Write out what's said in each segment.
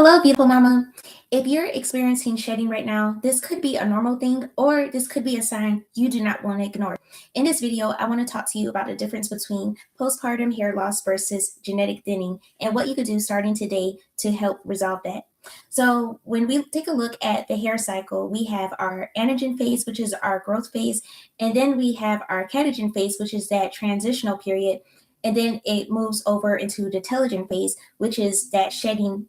Hello, beautiful mama. If you're experiencing shedding right now, this could be a normal thing or this could be a sign you do not want to ignore. In this video, I want to talk to you about the difference between postpartum hair loss versus genetic thinning and what you could do starting today to help resolve that. So, when we take a look at the hair cycle, we have our anagen phase, which is our growth phase, and then we have our catagen phase, which is that transitional period, and then it moves over into the telogen phase, which is that shedding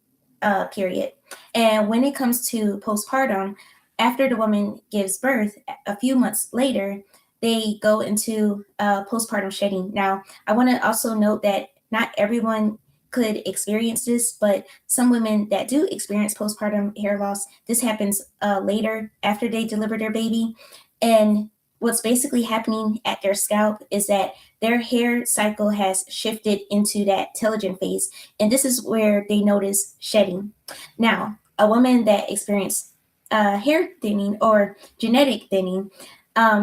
period. And when it comes to postpartum, after the woman gives birth, a few months later, they go into postpartum shedding. Now, I want to also note that not everyone could experience this, but some women that do experience postpartum hair loss, this happens later after they deliver their baby. And what's basically happening at their scalp is that their hair cycle has shifted into that telogen phase, and this is where they notice shedding. Now, a woman that experienced hair thinning or genetic thinning,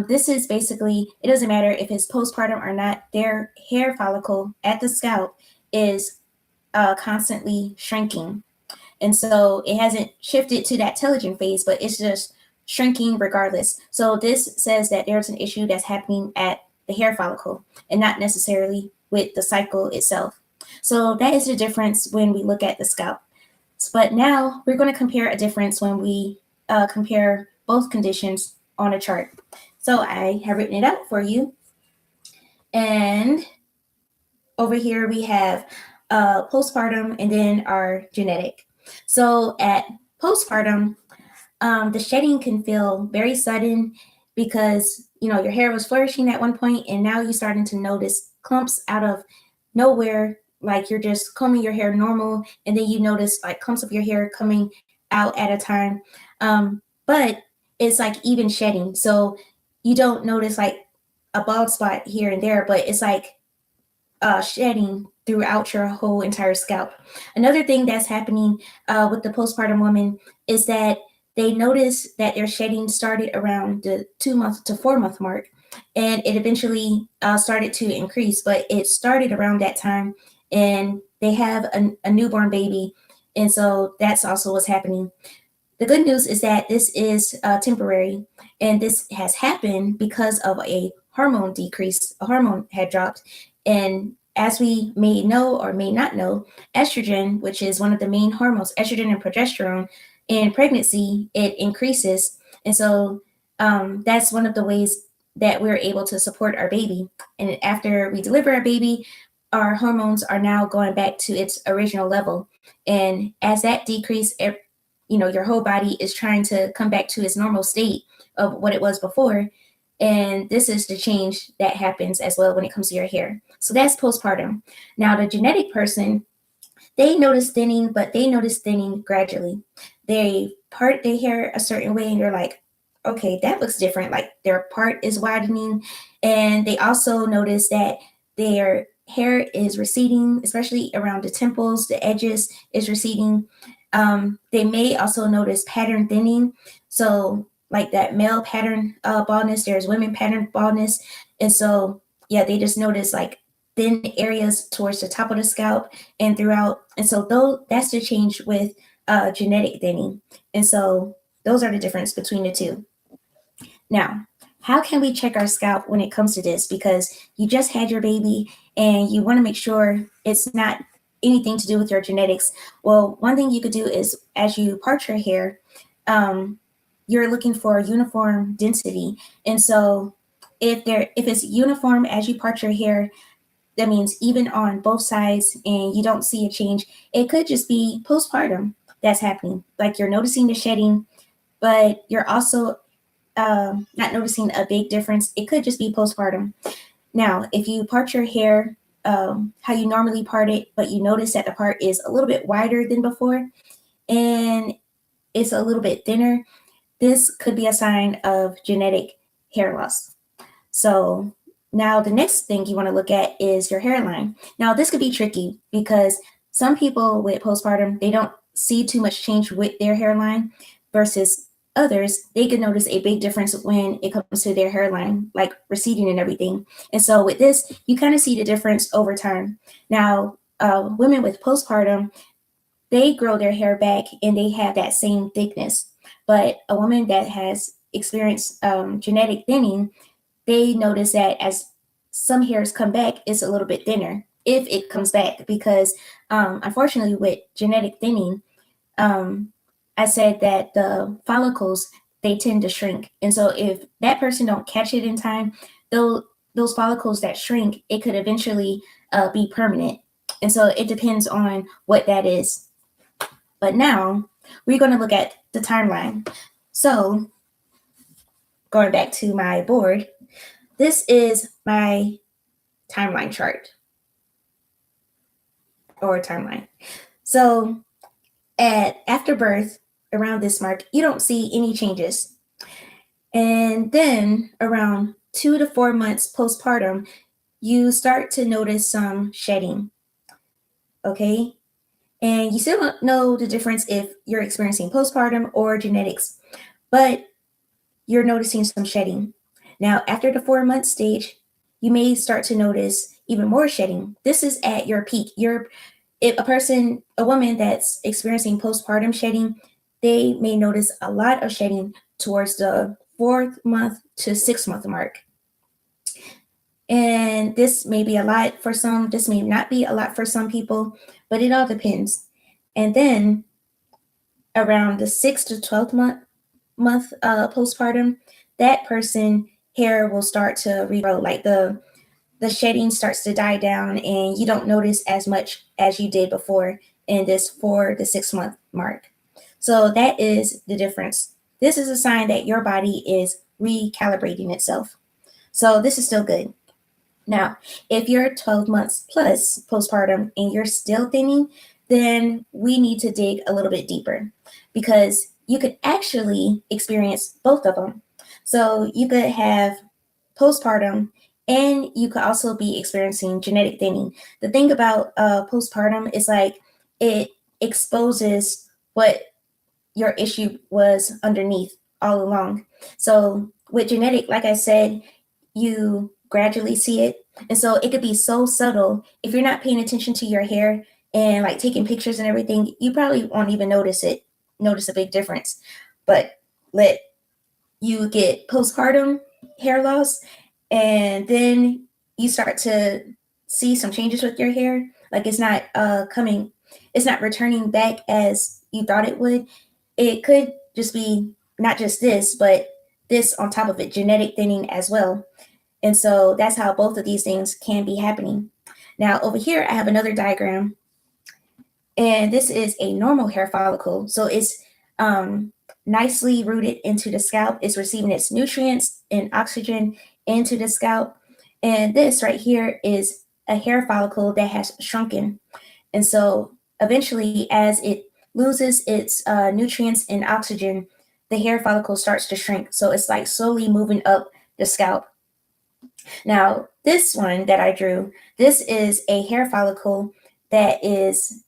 this is basically, it doesn't matter if it's postpartum or not, their hair follicle at the scalp is constantly shrinking. And so it hasn't shifted to that telogen phase, but it's just shrinking regardless. So this says that there's an issue that's happening at the hair follicle and not necessarily with the cycle itself. So that is the difference when we look at the scalp. But now we're going to compare a difference when we compare both conditions on a chart. So I have written it out for you. And over here we have postpartum and then our genetic. So at postpartum, the shedding can feel very sudden because your hair was flourishing at one point and now you're starting to notice clumps out of nowhere, like you're just combing your hair normal and then you notice like clumps of your hair coming out at a time. But it's like even shedding, so you don't notice like a bald spot here and there, but it's like shedding throughout your whole entire scalp. Another thing that's happening with the postpartum woman is that they notice that their shedding started around the 2 month to 4 month mark, and it eventually started to increase, but it started around that time, and they have a newborn baby, and so that's also what's happening. The good news is that this is temporary, and this has happened because of a hormone decrease. A hormone had dropped, and as we may know or may not know, estrogen, which is one of the main hormones, estrogen and progesterone, in pregnancy, it increases. And so that's one of the ways that we're able to support our baby. And after we deliver our baby, our hormones are now going back to its original level. And as that decrease, your whole body is trying to come back to its normal state of what it was before. And this is the change that happens as well when it comes to your hair. So that's postpartum. Now, the genetic person, they notice thinning, but they notice thinning gradually. They part their hair a certain way, and you're like, okay, that looks different. Like their part is widening. And they also notice that their hair is receding, especially around the temples, the edges is receding. They may also notice pattern thinning. So like that male pattern baldness, there's women pattern baldness. And so, yeah, they just notice like thin areas towards the top of the scalp and throughout. And so that's the change with genetic thinning. And so those are the difference between the two. Now, how can we check our scalp when it comes to this? Because you just had your baby and you want to make sure it's not anything to do with your genetics. Well, one thing you could do is as you part your hair, you're looking for uniform density. And so if it's uniform as you part your hair, that means even on both sides and you don't see a change, it could just be postpartum that's happening. Like you're noticing the shedding, but you're also not noticing a big difference. It could just be postpartum. Now, if you part your hair how you normally part it, but you notice that the part is a little bit wider than before and it's a little bit thinner, this could be a sign of genetic hair loss. So now the next thing you want to look at is your hairline. Now this could be tricky because some people with postpartum, they don't see too much change with their hairline versus others, they could notice a big difference when it comes to their hairline, like receding and everything. And so with this, you kind of see the difference over time. Now, women with postpartum, they grow their hair back and they have that same thickness. But a woman that has experienced genetic thinning, they notice that as some hairs come back, it's a little bit thinner if it comes back, because unfortunately with genetic thinning, um, I said that the follicles, they tend to shrink, and so if that person don't catch it in time, those those follicles that shrink, it could eventually be permanent, and so it depends on what that is. But now we're going to look at the timeline. So going back to my board, this is my timeline chart or timeline. So at after birth, around this mark, you don't see any changes. And then around 2 to 4 months postpartum, you start to notice some shedding. Okay. And you still don't know the difference if you're experiencing postpartum or genetics, but you're noticing some shedding. Now, after the 4 month stage, you may start to notice even more shedding. This is at your peak. If a woman that's experiencing postpartum shedding, they may notice a lot of shedding towards the 4th month to 6th month mark. And this may be a lot for some, this may not be a lot for some people, but it all depends. And then around the 6th to 12th month postpartum, that person hair will start to regrow. Like the shedding starts to die down, and you don't notice as much as you did before in this 4 to 6 month mark. So that is the difference. This is a sign that your body is recalibrating itself. So this is still good. Now, if you're 12 months plus postpartum and you're still thinning, then we need to dig a little bit deeper, because you could actually experience both of them. So you could have postpartum and you could also be experiencing genetic thinning. The thing about postpartum is like it exposes what your issue was underneath all along. So with genetic, like I said, you gradually see it. And so it could be so subtle. If you're not paying attention to your hair and like taking pictures and everything, you probably won't even notice a big difference. But let you get postpartum hair loss, and then you start to see some changes with your hair. Like it's not returning back as you thought it would. It could just be not just this, but this on top of it, genetic thinning as well. And so that's how both of these things can be happening. Now, over here, I have another diagram, and this is a normal hair follicle. So it's um, nicely rooted into the scalp. It's receiving its nutrients and oxygen into the scalp. And this right here is a hair follicle that has shrunken. And so eventually, as it loses its nutrients and oxygen, the hair follicle starts to shrink. So it's like slowly moving up the scalp. Now, this one that I drew, this is a hair follicle that is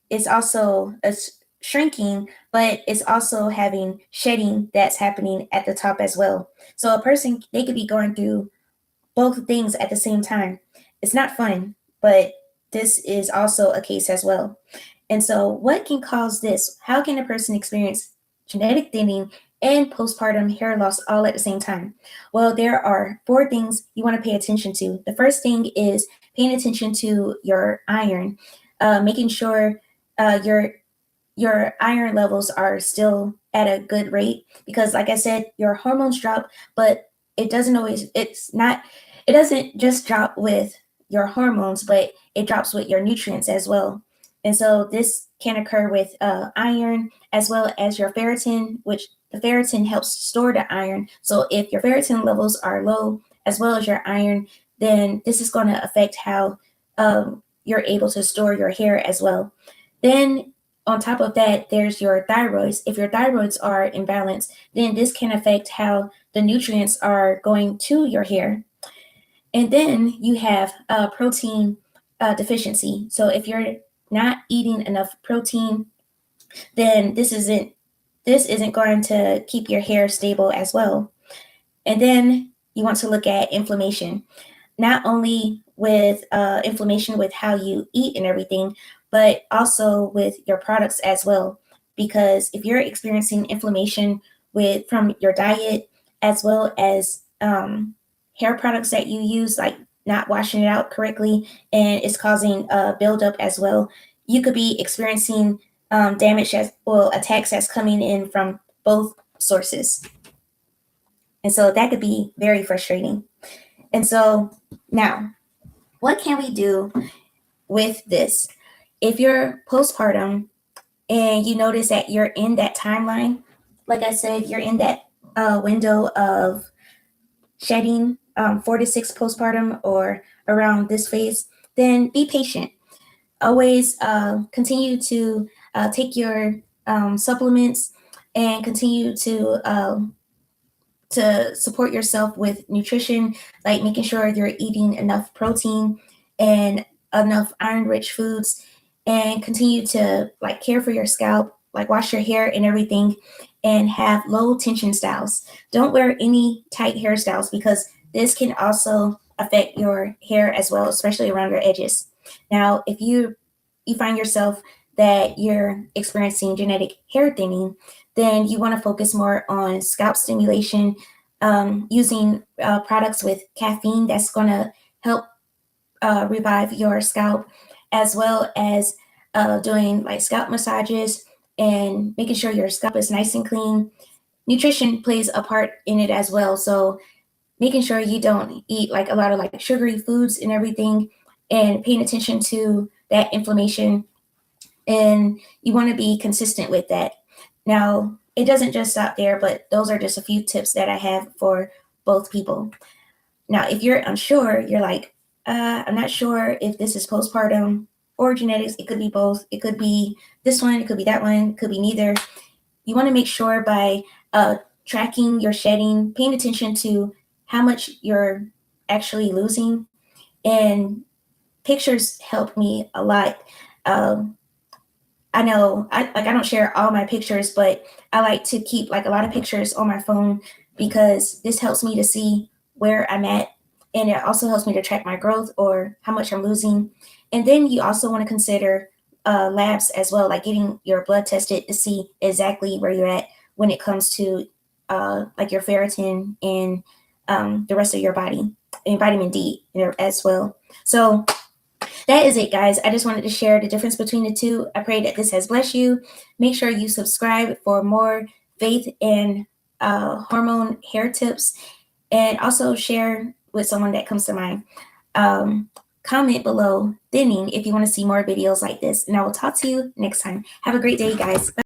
it's also shrinking, but it's also having shedding that's happening at the top as well. So a person, they could be going through both things at the same time. It's not fun, but this is also a case as well. And so, what can cause this? How can a person experience genetic thinning and postpartum hair loss all at the same time? Well, there are 4 things you want to pay attention to. The first thing is paying attention to your iron, making sure your iron levels are still at a good rate, because like I said, your hormones drop, but it doesn't just drop with your hormones, but it drops with your nutrients as well. And so this can occur with iron as well as your ferritin, which the ferritin helps store the iron. So if your ferritin levels are low as well as your iron, then this is going to affect how you're able to store your hair as well. Then on top of that, there's your thyroids. If your thyroids are imbalanced, then this can affect how the nutrients are going to your hair. And then you have protein deficiency. So if you're not eating enough protein, then this isn't going to keep your hair stable as well. And then you want to look at inflammation, not only with inflammation with how you eat and everything, but also with your products as well. Because if you're experiencing inflammation from your diet, as well as hair products that you use, like not washing it out correctly, and it's causing a buildup as well, you could be experiencing damage attacks that's coming in from both sources. And so that could be very frustrating. And so now, what can we do with this? If you're postpartum and you notice that you're in that timeline, like I said, you're in that window of shedding 4 to 6 postpartum or around this phase, then be patient. Always continue to take your supplements and continue to support yourself with nutrition, like making sure you're eating enough protein and enough iron-rich foods, and continue to like care for your scalp, like wash your hair and everything, and have low tension styles. Don't wear any tight hairstyles because this can also affect your hair as well, especially around your edges. Now, if you find yourself that you're experiencing genetic hair thinning, then you want to focus more on scalp stimulation, using products with caffeine that's going to help revive your scalp, as well as doing like scalp massages and making sure your scalp is nice and clean. Nutrition plays a part in it as well. So making sure you don't eat like a lot of like sugary foods and everything, and paying attention to that inflammation, and you want to be consistent with that. Now, it doesn't just stop there, but those are just a few tips that I have for both people. Now, if you're unsure, you're like, I'm not sure if this is postpartum or genetics. It could be both. It could be this one. It could be that one. It could be neither. You want to make sure by tracking your shedding, paying attention to how much you're actually losing. And pictures help me a lot. I know I don't share all my pictures, but I like to keep like a lot of pictures on my phone because this helps me to see where I'm at, and it also helps me to track my growth or how much I'm losing. And then you also want to consider labs as well, like getting your blood tested to see exactly where you're at when it comes to like your ferritin and the rest of your body, and vitamin D as well. So that is it, guys. I just wanted to share the difference between the two. I pray that this has blessed you. Make sure you subscribe for more faith and hormone hair tips, and also share with someone that comes to mind. Comment below thinning if you want to see more videos like this, and I will talk to you next time. Have a great day, guys. Bye.